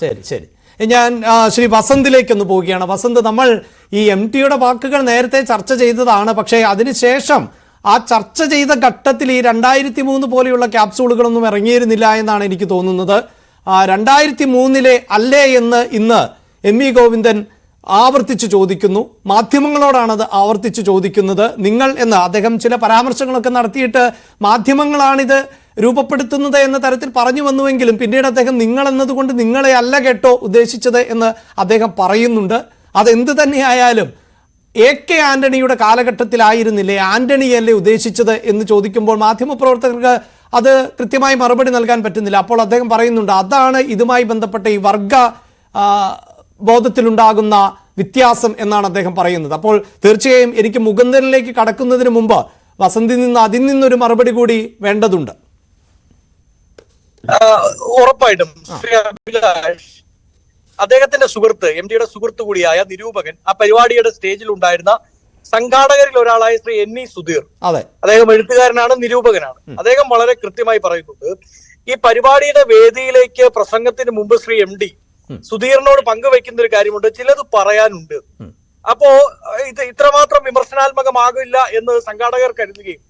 ശരി ശരി. ഞാൻ ശ്രീ വസന്തിലേക്കൊന്ന് പോവുകയാണ്. വസന്ത്, നമ്മൾ ഈ MTയുടെ വാക്കുകൾ നേരത്തെ ചർച്ച ചെയ്തതാണ്. പക്ഷേ അതിനുശേഷം ആ ചർച്ച ചെയ്ത ഘട്ടത്തിൽ ഈ 2003 പോലെയുള്ള ക്യാപ്സൂളുകളൊന്നും ഇറങ്ങിയിരുന്നില്ല എന്നാണ് എനിക്ക് തോന്നുന്നത്. 2003 അല്ലേ എന്ന് ഇന്ന് MV ഗോവിന്ദൻ ആവർത്തിച്ച് ചോദിക്കുന്നു. മാധ്യമങ്ങളോടാണത് ആവർത്തിച്ച് ചോദിക്കുന്നത്. നിങ്ങൾ എന്ന് അദ്ദേഹം ചില പരാമർശങ്ങളൊക്കെ നടത്തിയിട്ട് മാധ്യമങ്ങളാണിത് രൂപപ്പെടുത്തുന്നത് എന്ന തരത്തിൽ പറഞ്ഞു വന്നുവെങ്കിലും പിന്നീട് അദ്ദേഹം നിങ്ങൾ എന്നതുകൊണ്ട് നിങ്ങളെ അല്ല കേട്ടോ ഉദ്ദേശിച്ചത് എന്ന് അദ്ദേഹം പറയുന്നുണ്ട്. അതെന്ത് തന്നെയായാലും AK ആന്റണിയുടെ കാലഘട്ടത്തിലായിരുന്നില്ലേ ആന്റണിയല്ലേ ഉദ്ദേശിച്ചത് എന്ന് ചോദിക്കുമ്പോൾ മാധ്യമപ്രവർത്തകർക്ക് അത് കൃത്യമായി മറുപടി നൽകാൻ പറ്റുന്നില്ല. അപ്പോൾ അദ്ദേഹം പറയുന്നുണ്ട് അതാണ് ഇതുമായി ബന്ധപ്പെട്ട ഈ വർഗ ബോധത്തിലുണ്ടാകുന്ന വ്യത്യാസം എന്നാണ് അദ്ദേഹം പറയുന്നത്. അപ്പോൾ തീർച്ചയായും എനിക്ക് മുകുന്ദനിലേക്ക് കടക്കുന്നതിന് മുമ്പ് വസന്തിൽ നിന്ന് അതിൽ നിന്നൊരു മറുപടി കൂടി വേണ്ടതുണ്ട്. ഉറപ്പായിട്ടും അദ്ദേഹത്തിന്റെ സുഹൃത്ത് MTയുടെ സുഹൃത്ത് കൂടിയായ നിരൂപകൻ ആ പരിപാടിയുടെ സ്റ്റേജിൽ ഉണ്ടായിരുന്ന സംഘാടകരിൽ ഒരാളായ ശ്രീ NE സുധീർ, അദ്ദേഹം എഴുത്തുകാരനാണ്, നിരൂപകനാണ്. അദ്ദേഹം വളരെ കൃത്യമായി പറയുന്നുണ്ട് ഈ പരിപാടിയുടെ വേദിയിലേക്ക് പ്രസംഗത്തിന് മുമ്പ് ശ്രീ MD സുധീറിനോട് പങ്കുവെക്കുന്ന ഒരു കാര്യമുണ്ട്, ചിലത് പറയാനുണ്ട്. അപ്പോ ഇത് ഇത്രമാത്രം വിമർശനാത്മകമാകില്ല എന്ന് സംഘാടകർ കരുതുകയും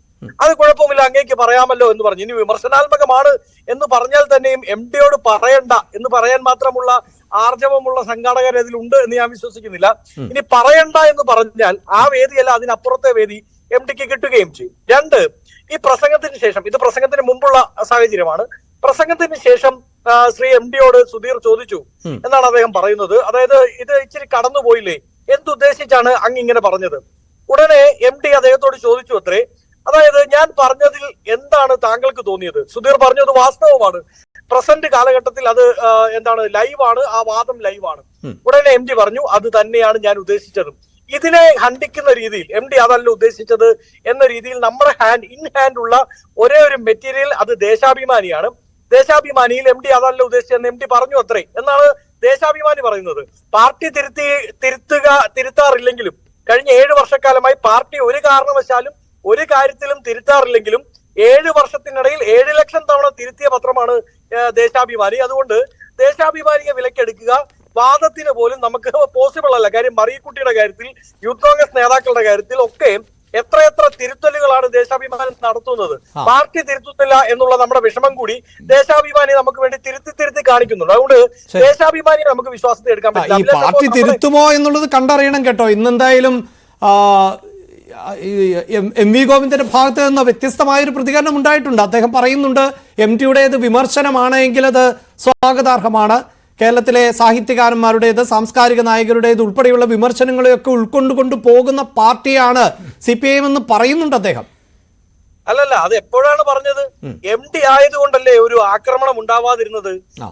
അത് കുഴപ്പമില്ല അങ്ങേക്ക് പറയാമല്ലോ എന്ന് പറഞ്ഞു. ഇനി വിമർശനാത്മകമാണ് എന്ന് പറഞ്ഞാൽ തന്നെയും MDയോട് പറയണ്ട എന്ന് പറയാൻ മാത്രമുള്ള ആർജവമുള്ള സംഘാടകർ അതിലുണ്ട് എന്ന് ഞാൻ വിശ്വസിക്കുന്നില്ല. ഇനി പറയണ്ട എന്ന് പറഞ്ഞാൽ ആ വേദിയല്ല അതിനപ്പുറത്തെ വേദി MDക്ക് കിട്ടുകയും ചെയ്യും. രണ്ട്, ഈ പ്രസംഗത്തിന് ശേഷം, ഇത് പ്രസംഗത്തിന് മുമ്പുള്ള സാഹചര്യമാണ്, പ്രസംഗത്തിന് ശേഷം ശ്രീ MDയോട് സുധീർ ചോദിച്ചു എന്നാണ് അദ്ദേഹം പറയുന്നത്. അതായത് ഇത് ഇച്ചിരി കടന്നുപോയില്ലേ, എന്തുദ്ദേശിച്ചാണ് അങ്ങ് ഇങ്ങനെ പറഞ്ഞത്? ഉടനെ MD അദ്ദേഹത്തോട് ചോദിച്ചു അത്രേ, അതായത് ഞാൻ പറഞ്ഞതിൽ എന്താണ് താങ്കൾക്ക് തോന്നിയത്? സുധീർ പറഞ്ഞത് വാസ്തവമാണ്, പ്രസന്റ് കാലഘട്ടത്തിൽ അത് എന്താണ് ലൈവാണ്, ആ വാദം ലൈവാണ്. ഉടനെ MD പറഞ്ഞു അത് തന്നെയാണ് ഞാൻ ഉദ്ദേശിച്ചതും. ഇതിനെ ഖണ്ഡിക്കുന്ന രീതിയിൽ MD അതല്ല ഉദ്ദേശിച്ചത് എന്ന രീതിയിൽ നമ്മുടെ ഹാൻഡ് ഉള്ള ഒരേ ഒരു മെറ്റീരിയൽ അത് ദേശാഭിമാനിയാണ്. ദേശാഭിമാനിയിൽ MD അതല്ല ഉദ്ദേശിച്ചതെന്ന് MD പറഞ്ഞു അത്രേ എന്നാണ് ദേശാഭിമാനി പറയുന്നത്. പാർട്ടി തിരുത്താറില്ലെങ്കിലും കഴിഞ്ഞ 7 വർഷക്കാലമായി പാർട്ടി ഒരു കാരണവശാലും ഒരു കാര്യത്തിലും തിരുത്താറില്ലെങ്കിലും 7 വർഷത്തിനിടയിൽ 7 ലക്ഷം തവണ തിരുത്തിയ പത്രമാണ് ദേശാഭിമാനി. അതുകൊണ്ട് ദേശാഭിമാനിയെ വിലക്കെടുക്കുക വാദത്തിന് പോലും നമുക്ക് പോസിബിൾ അല്ല. കാര്യം മറിയക്കുട്ടിയുടെ കാര്യത്തിൽ, യൂത്ത് കോൺഗ്രസ് നേതാക്കളുടെ കാര്യത്തിൽ ഒക്കെ എത്രയെത്ര തിരുത്തലുകളാണ് ദേശാഭിമാനി നടത്തുന്നത്. പാർട്ടി തിരുത്തുന്നില്ല എന്നുള്ള നമ്മുടെ വിഷമം കൂടി ദേശാഭിമാനി നമുക്ക് വേണ്ടി തിരുത്തി കാണിക്കുന്നുണ്ട്. അതുകൊണ്ട് ദേശാഭിമാനി നമുക്ക് വിശ്വാസത്തെ എടുക്കാൻ പറ്റില്ല. പാർട്ടി തിരുത്തുമോ എന്നുള്ളത് കണ്ടറിയണം കേട്ടോ. ഇന്നെന്തായാലും MV ഗോവിന്ദന്റെ ഭാഗത്ത് നിന്ന് വ്യത്യസ്തമായൊരു പ്രതികരണം ഉണ്ടായിട്ടുണ്ട്. അദ്ദേഹം പറയുന്നുണ്ട് MTയുടേത് വിമർശനമാണെങ്കിൽ അത് സ്വാഗതാർഹമാണ്. കേരളത്തിലെ സാഹിത്യകാരന്മാരുടേത്, സാംസ്കാരിക നായകരുടേത് ഉൾപ്പെടെയുള്ള വിമർശനങ്ങളെയൊക്കെ ഉൾക്കൊണ്ടുകൊണ്ട് പോകുന്ന പാർട്ടിയാണ് CPIM എന്ന് പറയുന്നുണ്ട് അദ്ദേഹം. അല്ലല്ല, അത് എപ്പോഴാണ് പറഞ്ഞത്? MD ആയതുകൊണ്ടല്ലേ ഒരു ആക്രമണം ഉണ്ടാവാതിരുന്നത്.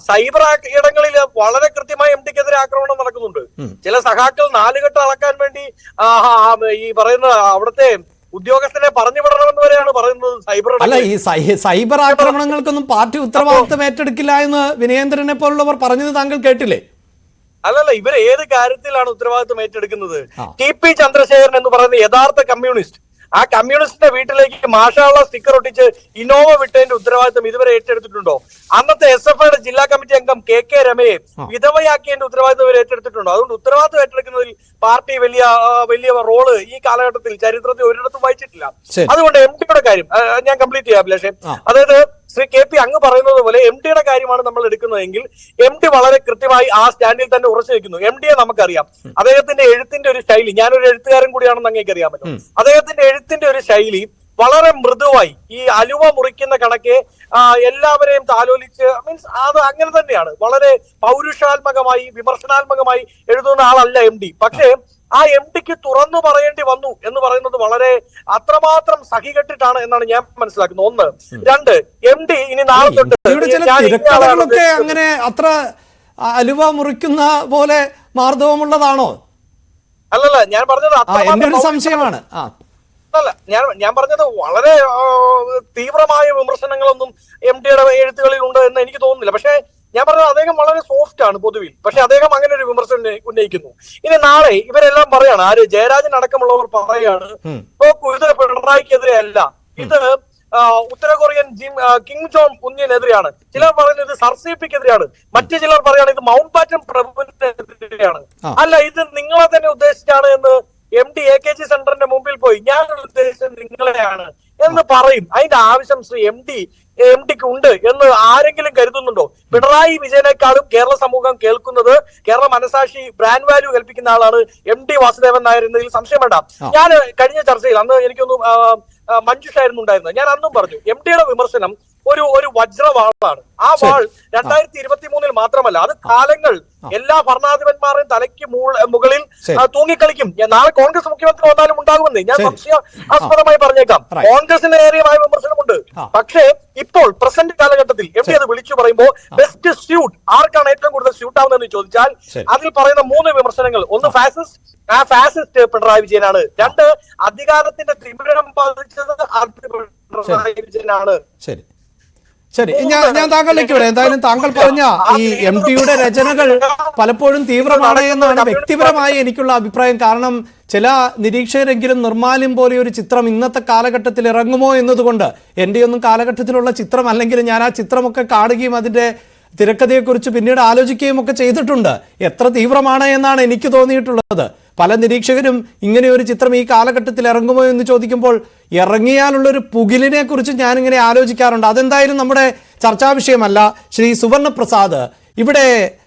സൈബർ ഇടങ്ങളിൽ വളരെ കൃത്യമായി MDക്കെതിരെ ആക്രമണം നടക്കുന്നുണ്ട്. ചില സഖാക്കൾ 4 കെട്ട് അളക്കാൻ വേണ്ടി ഈ പറയുന്ന അവിടുത്തെ ഉദ്യോഗസ്ഥനെ പറഞ്ഞു വിടണമെന്ന് വരെയാണ് പറയുന്നത്. അല്ല, ഈ സൈബർ ആക്രമണങ്ങൾക്കൊന്നും പാർട്ടി ഉത്തരവാദിത്തം ഏറ്റെടുക്കില്ല എന്ന് വിനയേന്ദ്രനെ പോലുള്ളവർ പറഞ്ഞത് താങ്കൾ കേട്ടില്ലേ? അല്ലല്ല, ഇവർ ഏത് കാര്യത്തിലാണ് ഉത്തരവാദിത്തം ഏറ്റെടുക്കുന്നത്? TP ചന്ദ്രശേഖരൻ എന്ന് പറയുന്ന യഥാർത്ഥ കമ്മ്യൂണിസ്റ്റ്, ആ കമ്മ്യൂണിസ്റ്റിന്റെ വീട്ടിലേക്ക് മാഷാള്ള സ്റ്റിക്കർ ഒട്ടിച്ച് ഇന്നോവ വിട്ടതിന്റെ ഉത്തരവാദിത്തം ഇതുവരെ ഏറ്റെടുത്തിട്ടുണ്ടോ? അന്നത്തെ SFIയുടെ ജില്ലാ കമ്മിറ്റി അംഗം KK രമയെ വിധവയാക്കിയതിന്റെ ഉത്തരവാദിത്തം ഇവർ ഏറ്റെടുത്തിട്ടുണ്ടോ? അതുകൊണ്ട് ഉത്തരവാദിത്തം ഏറ്റെടുക്കുന്നതിൽ പാർട്ടി വലിയ റോള് ഈ കാലഘട്ടത്തിൽ ചരിത്രത്തിൽ ഒരിടത്തും വഹിച്ചിട്ടില്ല. അതുകൊണ്ട് MDയുടെ കാര്യം ഞാൻ കംപ്ലീറ്റ് ചെയ്യാം അഭിലാഷേ. അതായത് ശ്രീ KP അങ്ങ് പറയുന്നത് പോലെ MDയുടെ കാര്യമാണ് നമ്മൾ എടുക്കുന്നതെങ്കിൽ MD വളരെ കൃത്യമായി ആ സ്റ്റാൻഡിൽ തന്നെ ഉറച്ചു നിൽക്കുന്നു. MDയെ നമുക്കറിയാം, അദ്ദേഹത്തിന്റെ എഴുത്തിന്റെ ഒരു ശൈലി, ഞാനൊരു എഴുത്തുകാരൻ കൂടിയാണെന്ന് അങ്ങേക്ക് അറിയാമല്ലോ. അദ്ദേഹത്തിന്റെ എഴുത്തിന്റെ ഒരു ശൈലി വളരെ മൃദുവായി, ഈ അലുവ മുറിക്കുന്ന കണക്കെ എല്ലാവരെയും താലോലിച്ച്, മീൻസ് അത് അങ്ങനെ തന്നെയാണ്. വളരെ പൗരുഷാത്മകമായി, വിമർശനാത്മകമായി എഴുതുന്ന ആളല്ല MD. പക്ഷേ ആ MDക്ക് തുറന്നു പറയേണ്ടി വന്നു എന്ന് പറയുന്നത് വളരെ അത്രമാത്രം സഹികെട്ടിട്ടാണ് എന്നാണ് ഞാൻ മനസ്സിലാക്കുന്നത്. ഒന്ന്. രണ്ട്, MD ഇനി നാളെ തൊട്ട് അങ്ങനെ അത്ര അലുവ മുറിക്കുന്ന പോലെ മാർദ്ദവമുള്ളതാണോ? അല്ലല്ല, ഞാൻ പറഞ്ഞത് എന്റെ ഒരു സംശയമാണ്. അല്ല, ഞാൻ പറഞ്ഞത് വളരെ തീവ്രമായ വിമർശനങ്ങളൊന്നും MDയുടെ എഴുത്തുകളിൽ ഉണ്ട് എന്ന് എനിക്ക് തോന്നുന്നില്ല. പക്ഷെ ഞാൻ പറഞ്ഞത് അദ്ദേഹം വളരെ സോഫ്റ്റ് ആണ് പൊതുവിൽ. പക്ഷെ അദ്ദേഹം അങ്ങനെ ഒരു വിമർശനം ഉന്നയിക്കുന്നു. ഇനി നാളെ ഇവരെല്ലാം പറയാണ്, ആര്, ജയരാജൻ അടക്കമുള്ളവർ പറയാണ് ഇത് പിണറായിക്കെതിരെ അല്ല, ഇത് ഉത്തര കൊറിയൻ കിം ജോങ് ഉന്നിനെതിരെയാണ്, ചിലർ പറയുന്നത് സർസീപ്പിക്കെതിരെയാണ്, മറ്റു ചിലർ പറയുകയാണ് ഇത് മൗണ്ട് ബാറ്റൻ പ്രഭുവിനെതിരെയാണ്. അല്ല, ഇത് നിങ്ങളെ തന്നെ ഉദ്ദേശിച്ചാണ് എന്ന് MD AKG സെന്ററിന്റെ മുമ്പിൽ പോയി ഞാൻ ഉദ്ദേശിച്ചത് നിങ്ങളെയാണ് എന്ന് പറയും. അതിന്റെ ആവശ്യം ശ്രീ MDക്ക് ഉണ്ട് എന്ന് ആരെങ്കിലും കരുതുന്നുണ്ടോ? പിണറായി വിജയനേക്കാളും കേരള സമൂഹം കേൾക്കുന്നത്, കേരള മനസാക്ഷി ബ്രാൻഡ് വാല്യൂ കൽപ്പിക്കുന്ന ആളാണ് MD വാസുദേവൻ നായർ എന്നതിൽ സംശയം വേണ്ട. ഞാൻ കഴിഞ്ഞ ചർച്ചയിൽ അന്ന് എനിക്കൊന്ന് മഞ്ജുഷായിരുന്നു ഉണ്ടായിരുന്നത്, ഞാൻ അന്നും പറഞ്ഞു MDയുടെ വിമർശനം ഒരു വജ്രവാളാണ്. ആ വാൾ 2023 മാത്രമല്ല, അത് കാലങ്ങൾ എല്ലാ ഭരണാധിപന്മാരെയും തലയ്ക്ക് മുകളിൽ തൂങ്ങിക്കളിക്കും. നാളെ കോൺഗ്രസ് മുഖ്യമന്ത്രി വന്നാലും ഉണ്ടാകുമെന്ന് ഞാൻ സംശയാസ്പദമായി പറഞ്ഞേക്കാം. കോൺഗ്രസിന് ഏറിയമായ വിമർശനമുണ്ട്. പക്ഷേ ഇപ്പോൾ പ്രസന്റ് കാലഘട്ടത്തിൽ MD അത് വിളിച്ചു പറയുമ്പോൾ ബെസ്റ്റ് സ്യൂട്ട് ആർക്കാണ് ഏറ്റവും കൂടുതൽ സ്യൂട്ട് ആവുന്നതെന്ന് ചോദിച്ചാൽ അതിൽ പറയുന്ന 3 വിമർശനങ്ങൾ: ഒന്ന് ഫാസിസ്റ്റ് പിണറായി വിജയനാണ്, 2 അധികാരത്തിന്റെ തിമിരം ബാധിച്ചത് പിണറായി വിജയനാണ്. ശരി, ഞാൻ താങ്കളിലേക്ക് വരാം. എന്തായാലും താങ്കൾ പറഞ്ഞ ഈ MDയുടെ രചനകൾ പലപ്പോഴും തീവ്രമാണ് എന്നാണ് വ്യക്തിപരമായി എനിക്കുള്ള അഭിപ്രായം. കാരണം ചില നിരീക്ഷകരെങ്കിലും നിർമ്മാല്യം പോലെ ഒരു ചിത്രം ഇന്നത്തെ കാലഘട്ടത്തിൽ ഇറങ്ങുമോ എന്നതുകൊണ്ട്, എൻ്റെ ഒന്നും കാലഘട്ടത്തിലുള്ള ചിത്രം അല്ലെങ്കിൽ ഞാൻ ആ ചിത്രമൊക്കെ കാണുകയും അതിൻ്റെ തിരക്കഥയെക്കുറിച്ച് പിന്നീട് ആലോചിക്കുകയും ഒക്കെ ചെയ്തിട്ടുണ്ട്. എത്ര തീവ്രമാണ് എന്നാണ് എനിക്ക് തോന്നിയിട്ടുള്ളത്. പല നിരീക്ഷകരും ഇങ്ങനെ ഒരു ചിത്രം ഈ കാലഘട്ടത്തിൽ ഇറങ്ങുമോ എന്ന് ചോദിക്കുമ്പോൾ ഇറങ്ങിയാലുള്ളൊരു പുകിലിനെ കുറിച്ച് ഞാനിങ്ങനെ ആലോചിക്കാറുണ്ട്. അതെന്തായാലും നമ്മുടെ ചർച്ചാ വിഷയമല്ല. ശ്രീ സുവർണ പ്രസാദ്, ഇവിടെ